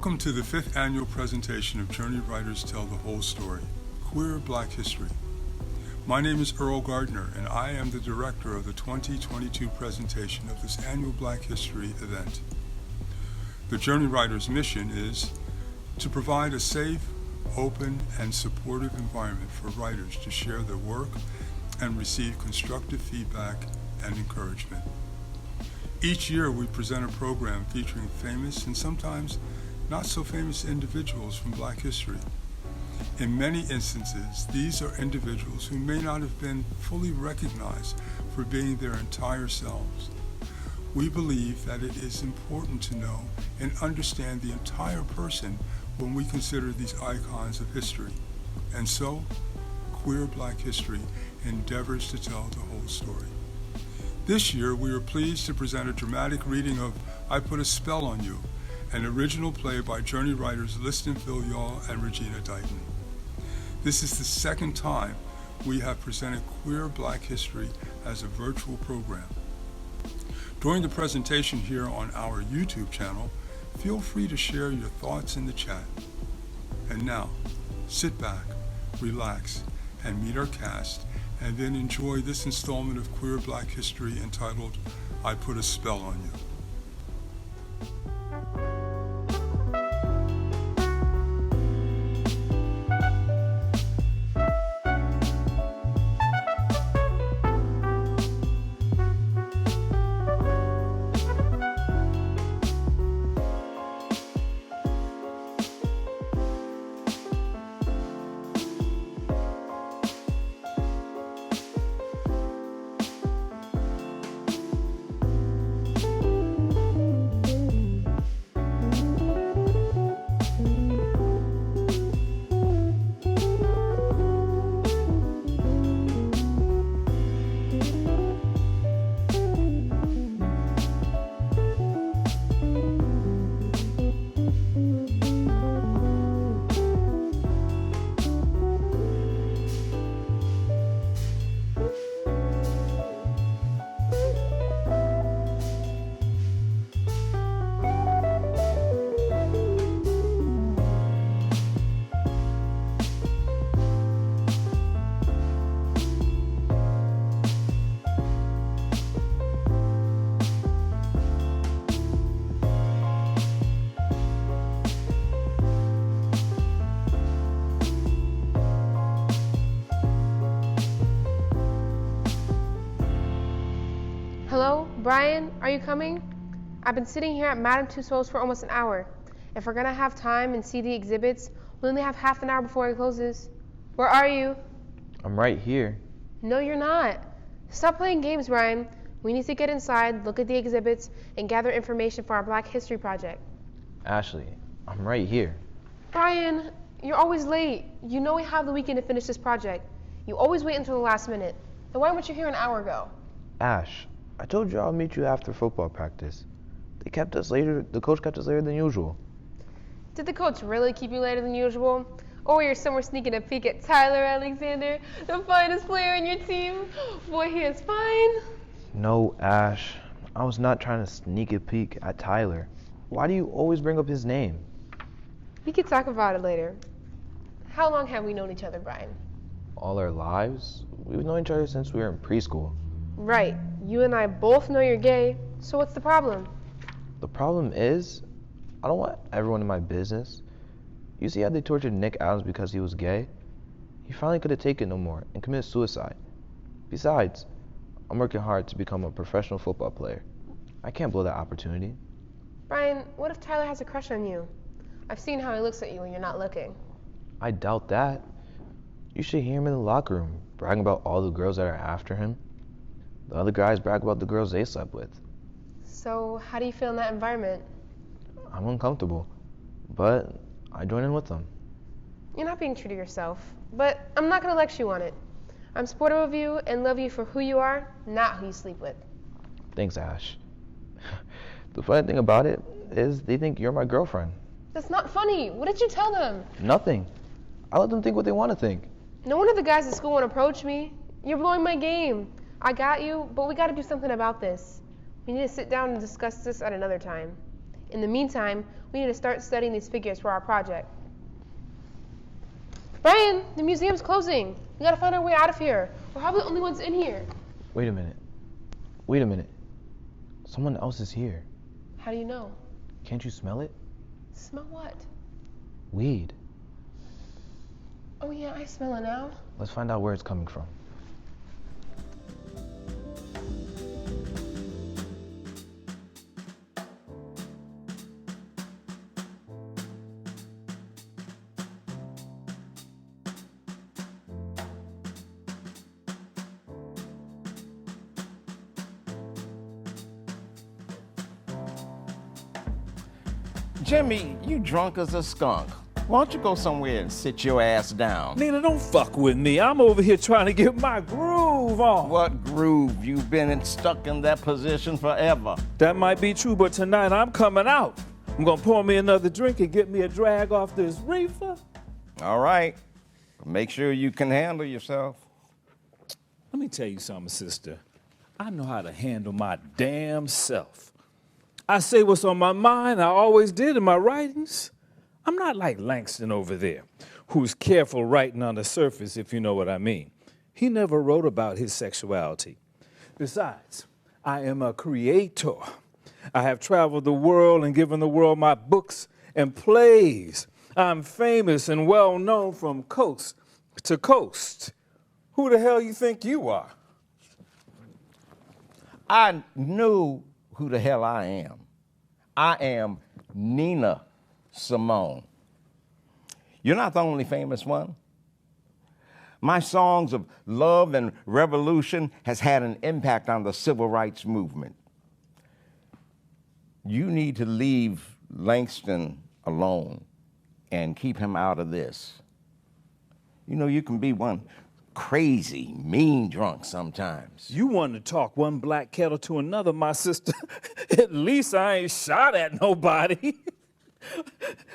Welcome to the 5th annual presentation of Journey Writers Tell the Whole Story, Queer Black History. My name is Earl Gardner, and I am the director of the 2022 presentation of this annual Black History event. The Journey Writers' mission is to provide a safe, open, and supportive environment for writers to share their work and receive constructive feedback and encouragement. Each year we present a program featuring famous and sometimes not so famous individuals from Black history. In many instances, these are individuals who may not have been fully recognized for being their entire selves. We believe that it is important to know and understand the entire person when we consider these icons of history. And so, Queer Black History endeavors to tell the whole story. This year, we are pleased to present a dramatic reading of I Put a Spell on You, an original play by Journey writers Liston Phil-Yaw and Regina Dighton. This is the second time we have presented Queer Black History as a virtual program. During the presentation here on our YouTube channel, feel free to share your thoughts in the chat. And now, sit back, relax, and meet our cast, and then enjoy this installment of Queer Black History entitled I Put a Spell on You. Hello, Brian, are you coming? I've been sitting here at Madame Tussauds for almost an hour. If we're gonna have time and see the exhibits, we only have half an hour before it closes. Where are you? I'm right here. No, you're not. Stop playing games, Brian. We need to get inside, look at the exhibits, and gather information for our Black History project. Ashley, I'm right here. Brian, you're always late. You know we have the weekend to finish this project. You always wait until the last minute. Then why weren't you here an hour ago? Ash, I told you I'll meet you after football practice. The coach kept us later than usual. Did the coach really keep you later than usual? Or you're somewhere sneaking a peek at Tyler Alexander, the finest player in your team? Boy, he is fine. No, Ash, I was not trying to sneak a peek at Tyler. Why do you always bring up his name? We can talk about it later. How long have we known each other, Brian? All our lives? We've known each other since we were in preschool. Right. You and I both know you're gay, so what's the problem? The problem is, I don't want everyone in my business. You see how they tortured Nick Adams because he was gay? He finally couldn't take it no more and committed suicide. Besides, I'm working hard to become a professional football player. I can't blow that opportunity. Brian, what if Tyler has a crush on you? I've seen how he looks at you when you're not looking. I doubt that. You should hear him in the locker room, bragging about all the girls that are after him. The other guys brag about the girls they slept with. So, how do you feel in that environment? I'm uncomfortable, but I join in with them. You're not being true to yourself, but I'm not going to lecture you on it. I'm supportive of you and love you for who you are, not who you sleep with. Thanks, Ash. The funny thing about it is they think you're my girlfriend. That's not funny. What did you tell them? Nothing. I let them think what they want to think. No one of the guys at school won't approach me. You're blowing my game. I got you, but we got to do something about this. We need to sit down and discuss this at another time. In the meantime, We need to start studying these figures for our project. Brian, the museum's closing. We gotta find our way out of here. We're probably the only ones in here. Wait a minute. Wait a minute. Someone else is here. How do you know? Can't you smell it? Smell what? Weed. Oh yeah, I smell it now. Let's find out where it's coming from. Jimmy, you drunk as a skunk. Why don't you go somewhere and sit your ass down? Nina, don't fuck with me. I'm over here trying to get my groove on. What groove? You've been stuck in that position forever. That might be true, but tonight I'm coming out. I'm gonna pour me another drink and get me a drag off this reefer. All right. Make sure you can handle yourself. Let me tell you something, sister. I know how to handle my damn self. I say what's on my mind. I always did in my writings. I'm not like Langston over there, who's careful writing on the surface, if you know what I mean. He never wrote about his sexuality. Besides, I am a creator. I have traveled the world and given the world my books and plays. I'm famous and well known from coast to coast. Who the hell you think you are? I knew who the hell I am. I am Nina Simone. You're not the only famous one. My songs of love and revolution has had an impact on the civil rights movement. You need to leave Langston alone and keep him out of this. You know, you can be one crazy, mean drunk sometimes. You want to talk one black kettle to another, my sister. At least I ain't shot at nobody.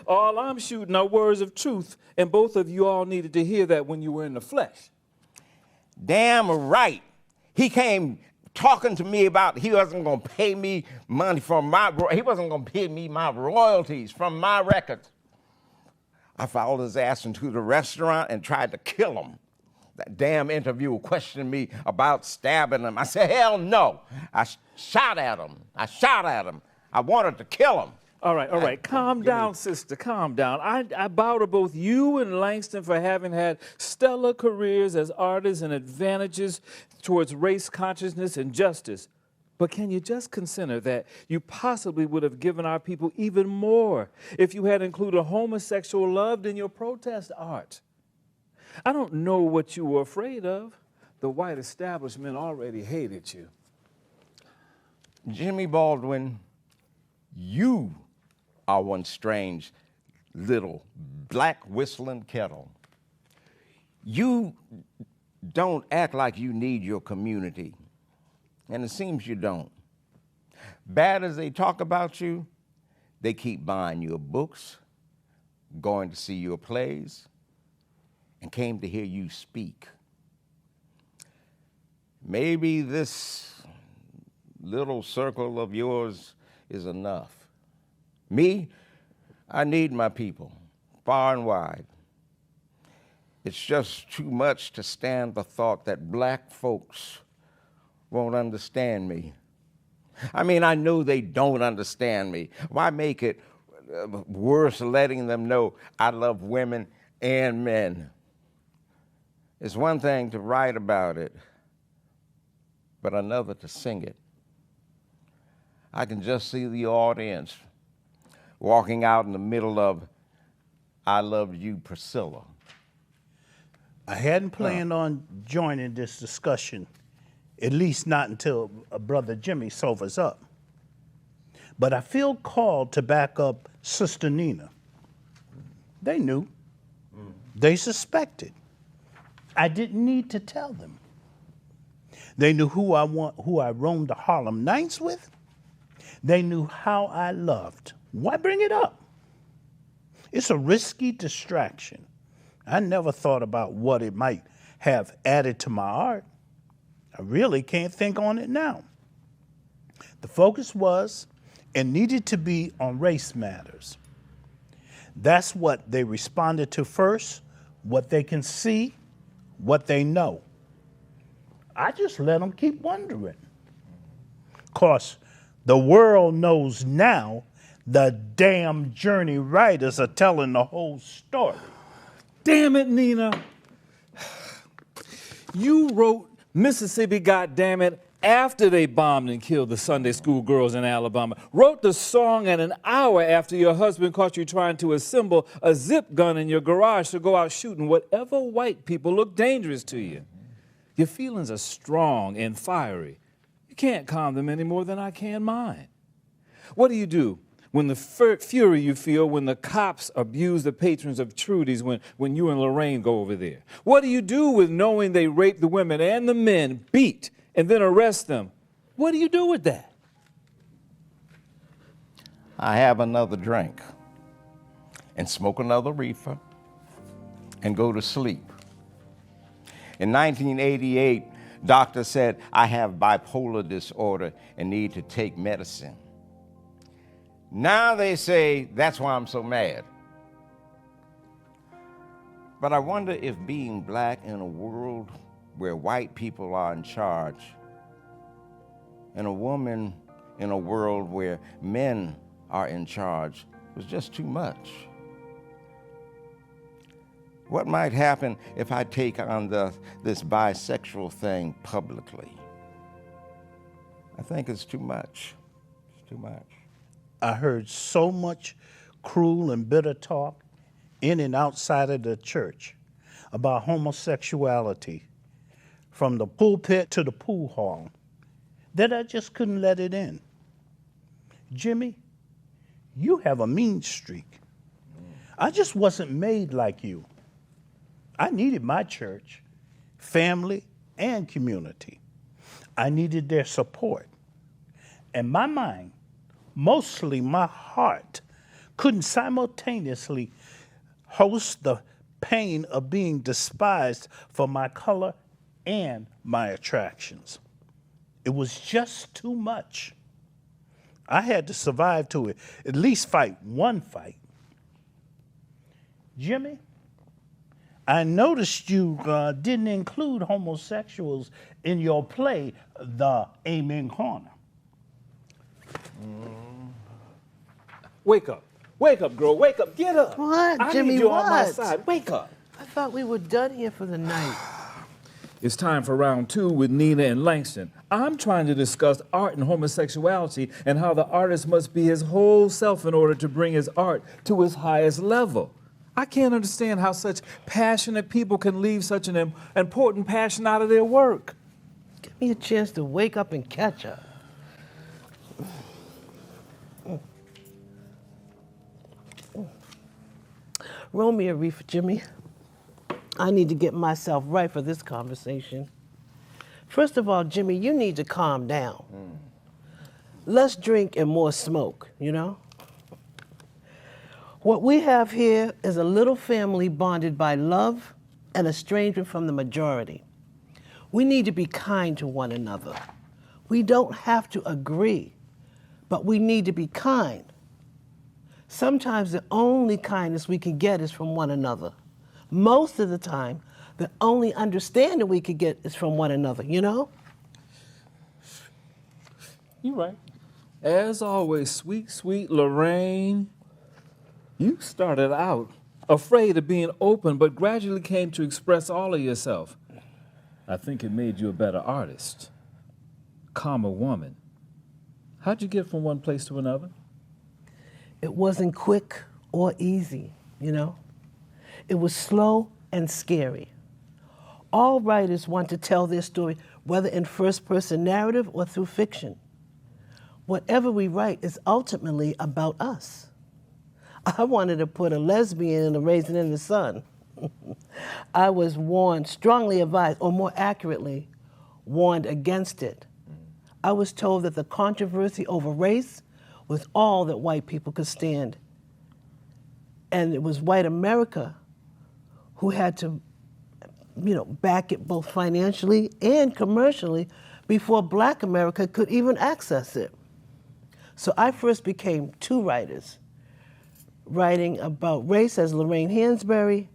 All I'm shooting are words of truth, and both of you all needed to hear that when you were in the flesh. Damn right. He came talking to me about he wasn't going to pay me money he wasn't going to pay me my royalties from my records. I followed his ass into the restaurant and tried to kill him. That damn interviewer questioned me about stabbing him. I said, hell no. I shot at him. I wanted to kill him. All right. Calm down, sister. Calm down. I bow to both you and Langston for having had stellar careers as artists and advantages towards race consciousness and justice. But can you just consider that you possibly would have given our people even more if you had included homosexual love in your protest art? I don't know what you were afraid of. The white establishment already hated you. Jimmy Baldwin, you are one strange little black whistling kettle. You don't act like you need your community, and it seems you don't. Bad as they talk about you, they keep buying your books, going to see your plays, and came to hear you speak. Maybe this little circle of yours is enough. Me, I need my people, far and wide. It's just too much to stand the thought that black folks won't understand me. I mean, I know they don't understand me. Why make it worse letting them know I love women and men? It's one thing to write about it, but another to sing it. I can just see the audience walking out in the middle of I Love You, Priscilla. I hadn't planned on joining this discussion, at least not until Brother Jimmy sobers up. But I feel called to back up Sister Nina. They knew. They suspected. I didn't need to tell them. They knew who I roamed the Harlem Nights with. They knew how I loved. Why bring it up? It's a risky distraction. I never thought about what it might have added to my art. I really can't think on it now. The focus was and needed to be on race matters. That's what they responded to first, what they can see, what they know. I just let them keep wondering. Of course, the world knows now the damn Journey writers are telling the whole story. Damn it, Nina. You wrote Mississippi, goddammit, after they bombed and killed the Sunday school girls in Alabama. Wrote the song at an hour after your husband caught you trying to assemble a zip gun in your garage to go out shooting whatever white people look dangerous to you. Your feelings are strong and fiery. You can't calm them any more than I can mine. What do? When the fury you feel when the cops abuse the patrons of Trudy's when you and Lorraine go over there? What do you do with knowing they rape the women and the men, beat, and then arrest them? What do you do with that? I have another drink and smoke another reefer and go to sleep. In 1988, doctor said I have bipolar disorder and need to take medicine. Now they say that's why I'm so mad. But I wonder if being black in a world where white people are in charge, and a woman in a world where men are in charge was just too much. What might happen if I take on this bisexual thing publicly? I think it's too much. It's too much. I heard so much cruel and bitter talk in and outside of the church about homosexuality, from the pulpit to the pool hall, that I just couldn't let it in. Jimmy, you have a mean streak. I just wasn't made like you. I needed my church, family, and community. I needed their support. And my mind, mostly my heart, couldn't simultaneously host the pain of being despised for my color and my attractions. It was just too much. I had to survive to it, at least fight one fight. Jimmy, I noticed you didn't include homosexuals in your play, The Amen Corner. Wake up. Wake up, girl. Wake up. Get up. What, I Jimmy, need you on my what? side. Wake up. I thought we were done here for the night. It's time for round 2 with Nina and Langston. I'm trying to discuss art and homosexuality and how the artist must be his whole self in order to bring his art to its highest level. I can't understand how such passionate people can leave such an important passion out of their work. Give me a chance to wake up and catch up. Roll me a reefer, Jimmy. I need to get myself right for this conversation. First of all, Jimmy, you need to calm down. Less drink and more smoke, you know? What we have here is a little family bonded by love and estrangement from the majority. We need to be kind to one another. We don't have to agree, but we need to be kind. Sometimes the only kindness we can get is from one another. Most of the time, the only understanding we could get is from one another, you know? You're right. As always, sweet, sweet Lorraine, you started out afraid of being open, but gradually came to express all of yourself. I think it made you a better artist, calmer woman. How'd you get from one place to another? It wasn't quick or easy, you know? It was slow and scary. All writers want to tell their story, whether in first-person narrative or through fiction. Whatever we write is ultimately about us. I wanted to put a lesbian in a Raisin in the Sun. I was warned, strongly advised, or more accurately, warned against it. I was told that the controversy over race was all that white people could stand. And it was white America who had to, back it both financially and commercially before black America could even access it. So I first became two writers, writing about race as Lorraine Hansberry,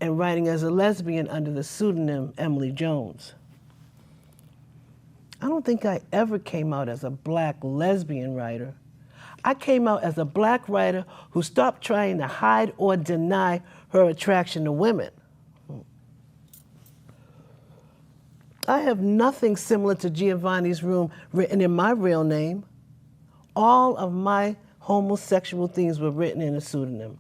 and writing as a lesbian under the pseudonym Emily Jones. I don't think I ever came out as a black lesbian writer. I came out as a black writer who stopped trying to hide or deny her attraction to women. I have nothing similar to Giovanni's Room written in my real name. All of my homosexual things were written in a pseudonym.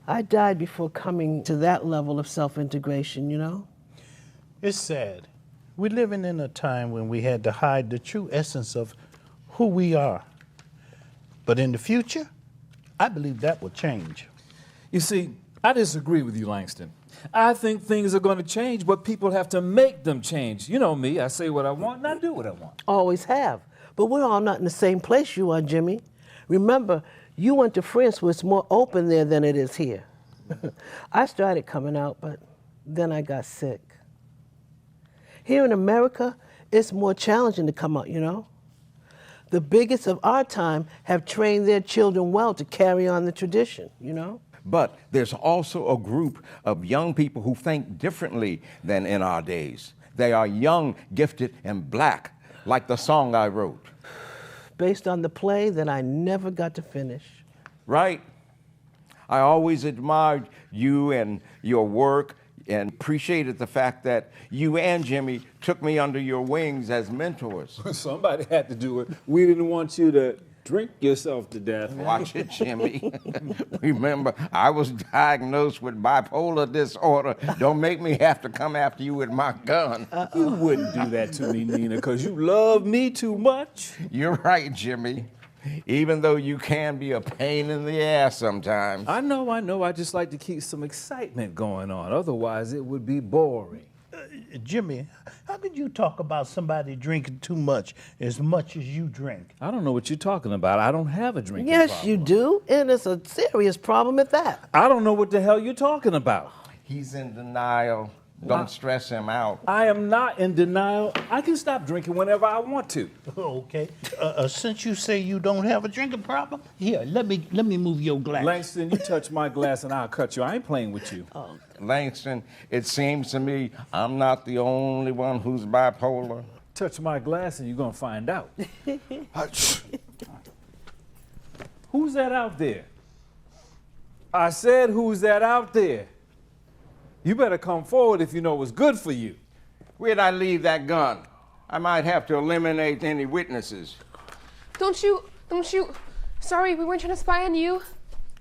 I died before coming to that level of self-integration, you know? It's sad. We're living in a time when we had to hide the true essence of who we are. But in the future, I believe that will change. You see, I disagree with you, Langston. I think things are going to change, but people have to make them change. You know me, I say what I want and I do what I want. Always have. But we're all not in the same place you are, Jimmy. Remember, you went to France where it's more open there than it is here. I started coming out, but then I got sick. Here in America, it's more challenging to come out, you know? The bigots of our time have trained their children well to carry on the tradition, you know? But there's also a group of young people who think differently than in our days. They are young, gifted, and black, like the song I wrote. Based on the play that I never got to finish. Right? I always admired you and your work and appreciated the fact that you and Jimmy took me under your wings as mentors. Somebody had to do it. We didn't want you to drink yourself to death. Watch it, Jimmy. Remember, I was diagnosed with bipolar disorder. Don't make me have to come after you with my gun. You wouldn't do that to me, Nina, because you love me too much. You're right, Jimmy. Even though you can be a pain in the ass sometimes. I know. I just like to keep some excitement going on. Otherwise, it would be boring. Jimmy, how could you talk about somebody drinking too much as you drink? I don't know what you're talking about. I don't have a drinking Yes, problem. you do, and it's a serious problem at that. I don't know what the hell you're talking about. He's in denial. Don't stress him out. I am not in denial. I can stop drinking whenever I want to. Okay. Since you say you don't have a drinking problem, here, let me move your glass. Langston, you touch my glass and I'll cut you. I ain't playing with you. Langston, it seems to me I'm not the only one who's bipolar. Touch my glass and you're going to find out. Who's that out there? I said, who's that out there? You better come forward if you know what's good for you. Where'd I leave that gun? I might have to eliminate any witnesses. Don't you. Sorry, we weren't trying to spy on you.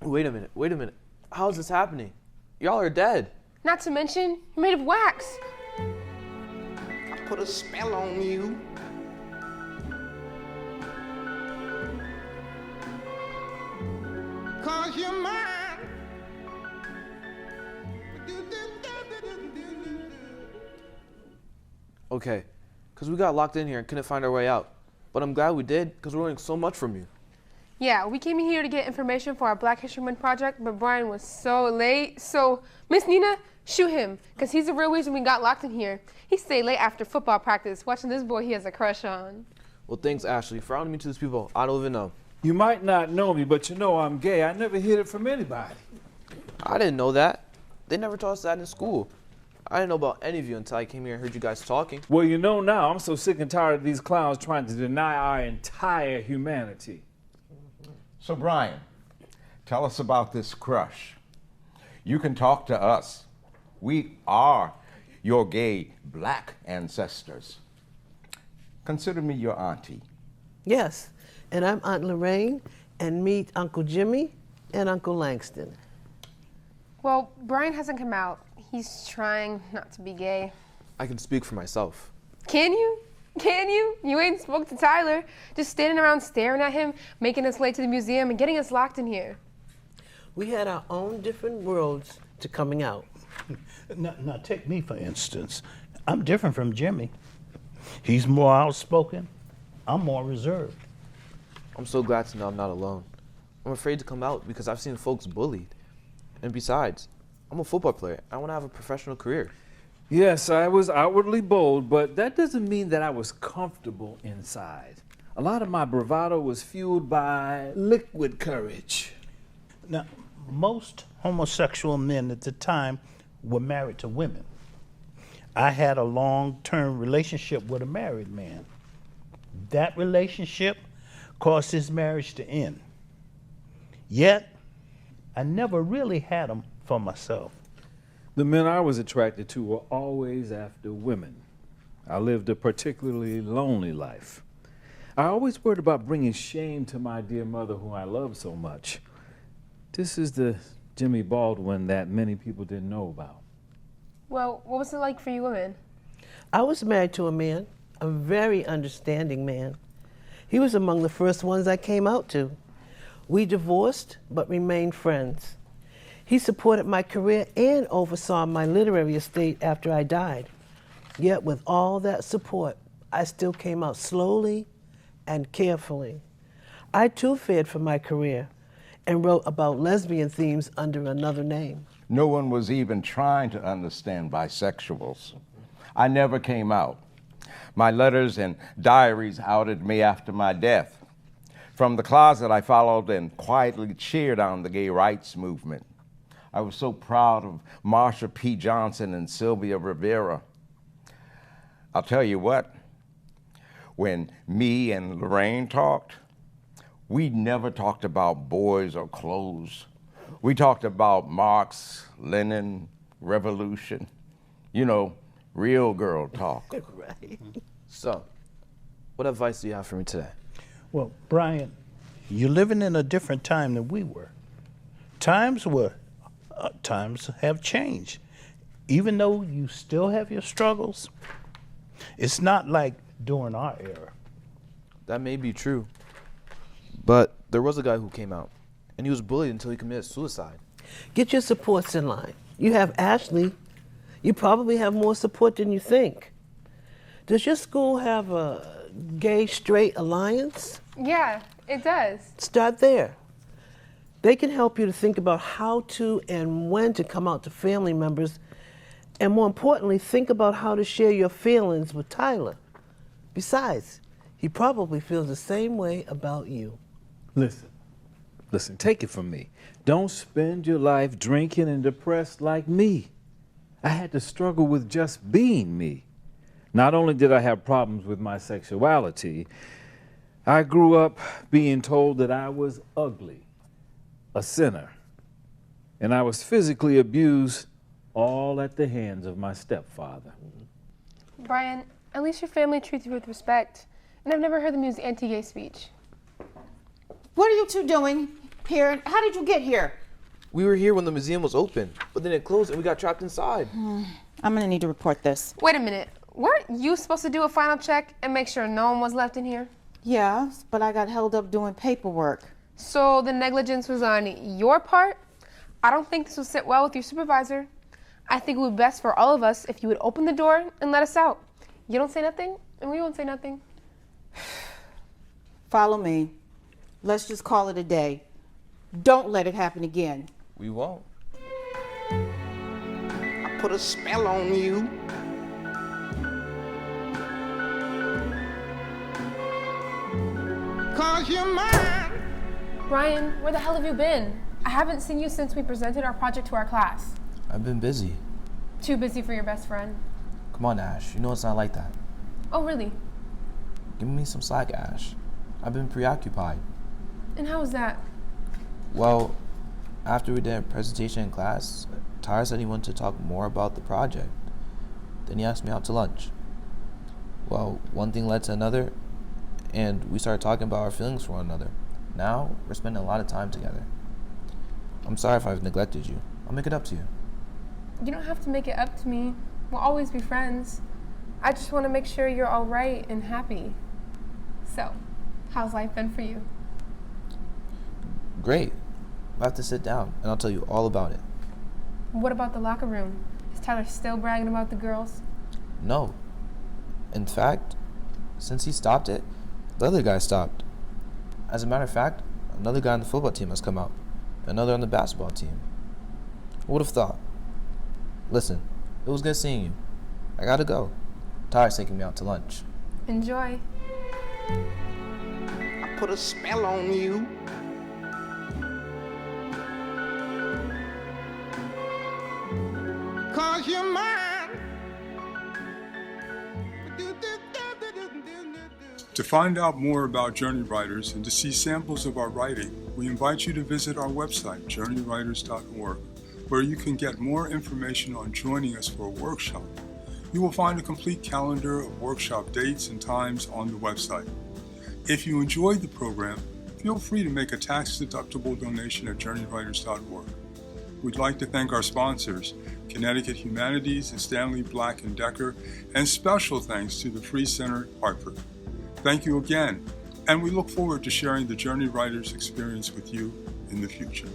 Wait a minute. How is this happening? Y'all are dead. Not to mention, you're made of wax. I put a spell on you. Cause you're mine. Okay, because we got locked in here and couldn't find our way out. But I'm glad we did, because we're learning so much from you. Yeah, we came in here to get information for our Black History Month project, but Brian was so late. So, Miss Nina, shoot him, because he's the real reason we got locked in here. He stayed late after football practice, watching this boy he has a crush on. Well, thanks, Ashley, for outing me to these people I don't even know. You might not know me, but you know I'm gay. I never hid it from anybody. I didn't know that. They never taught us that in school. I didn't know about any of you until I came here and heard you guys talking. Well, you know now, I'm so sick and tired of these clowns trying to deny our entire humanity. So, Brian, tell us about this crush. You can talk to us. We are your gay black ancestors. Consider me your auntie. Yes, and I'm Aunt Lorraine, and meet Uncle Jimmy and Uncle Langston. Well, Brian hasn't come out. He's trying not to be gay. I can speak for myself. Can you? Can you? You ain't spoke to Tyler. Just standing around staring at him, making us late to the museum and getting us locked in here. We had our own different worlds to coming out. Now, take me, for instance. I'm different from Jimmy. He's more outspoken. I'm more reserved. I'm so glad to know I'm not alone. I'm afraid to come out because I've seen folks bullied. And besides, I'm a football player. I want to have a professional career. Yes, I was outwardly bold, but that doesn't mean that I was comfortable inside. A lot of my bravado was fueled by liquid courage. Now, most homosexual men at the time were married to women. I had a long-term relationship with a married man. That relationship caused his marriage to end. Yet, I never really had him for myself. The men I was attracted to were always after women. I lived a particularly lonely life. I always worried about bringing shame to my dear mother, whom I loved so much. This is the Jimmy Baldwin that many people didn't know about. Well, what was it like for you women? I was married to a man, a very understanding man. He was among the first ones I came out to. We divorced, but remained friends. He supported my career and oversaw my literary estate after I died. Yet with all that support, I still came out slowly and carefully. I too feared for my career and wrote about lesbian themes under another name. No one was even trying to understand bisexuals. I never came out. My letters and diaries outed me after my death. From the closet, I followed and quietly cheered on the gay rights movement. I was so proud of Marsha P. Johnson and Sylvia Rivera. I'll tell you what, when me and Lorraine talked, we never talked about boys or clothes. We talked about Marx, Lenin, revolution. You know, real girl talk. Right. So, what advice do you have for me today? Well, Brian, you're living in a different time than we were. Times have changed. Even though you still have your struggles, it's not like during our era. That may be true. But there was a guy who came out, and he was bullied until he committed suicide. Get your supports in line. You have Ashley. You probably have more support than you think. Does your school have a gay-straight alliance? Yeah, it does. Start there. They can help you to think about how to and when to come out to family members, and more importantly, think about how to share your feelings with Tyler. Besides, he probably feels the same way about you. Listen, take it from me. Don't spend your life drinking and depressed like me. I had to struggle with just being me. Not only did I have problems with my sexuality, I grew up being told that I was ugly, a sinner, and I was physically abused, all at the hands of my stepfather. Brian, at least your family treats you with respect. And I've never heard them use anti-gay speech. What are you two doing here? How did you get here? We were here when the museum was open, but then it closed and we got trapped inside. I'm gonna need to report this. Wait a minute. Weren't you supposed to do a final check and make sure no one was left in here? Yeah, but I got held up doing paperwork. So the negligence was on your part? I don't think this will sit well with your supervisor. I think it would be best for all of us if you would open the door and let us out. You don't say nothing, and we won't say nothing. Follow me. Let's just call it a day. Don't let it happen again. We won't. I put a spell on you. Cause you're mine. Brian, where the hell have you been? I haven't seen you since we presented our project to our class. I've been busy. Too busy for your best friend. Come on, Ash. You know it's not like that. Oh, really? Give me some slack, Ash. I've been preoccupied. And how was that? Well, after we did a presentation in class, Tyler said he wanted to talk more about the project. Then he asked me out to lunch. Well, one thing led to another, and we started talking about our feelings for one another. Now, we're spending a lot of time together. I'm sorry if I've neglected you. I'll make it up to you. You don't have to make it up to me. We'll always be friends. I just want to make sure you're all right and happy. So, how's life been for you? Great. We'll have to sit down, and I'll tell you all about it. What about the locker room? Is Tyler still bragging about the girls? No. In fact, since he stopped it, the other guy stopped. As a matter of fact, another guy on the football team has come out. Another on the basketball team. Who would have thought? Listen, it was good seeing you. I gotta go. Tyler's taking me out to lunch. Enjoy. put a spell on you. Cause you're mine. To find out more about Journey Writers and to see samples of our writing, we invite you to visit our website, journeywriters.org, where you can get more information on joining us for a workshop. You will find a complete calendar of workshop dates and times on the website. If you enjoyed the program, feel free to make a tax-deductible donation at journeywriters.org. We'd like to thank our sponsors, Connecticut Humanities and Stanley Black & Decker, and special thanks to the Free Center, Hartford. Thank you again, and we look forward to sharing the Journey Writers experience with you in the future.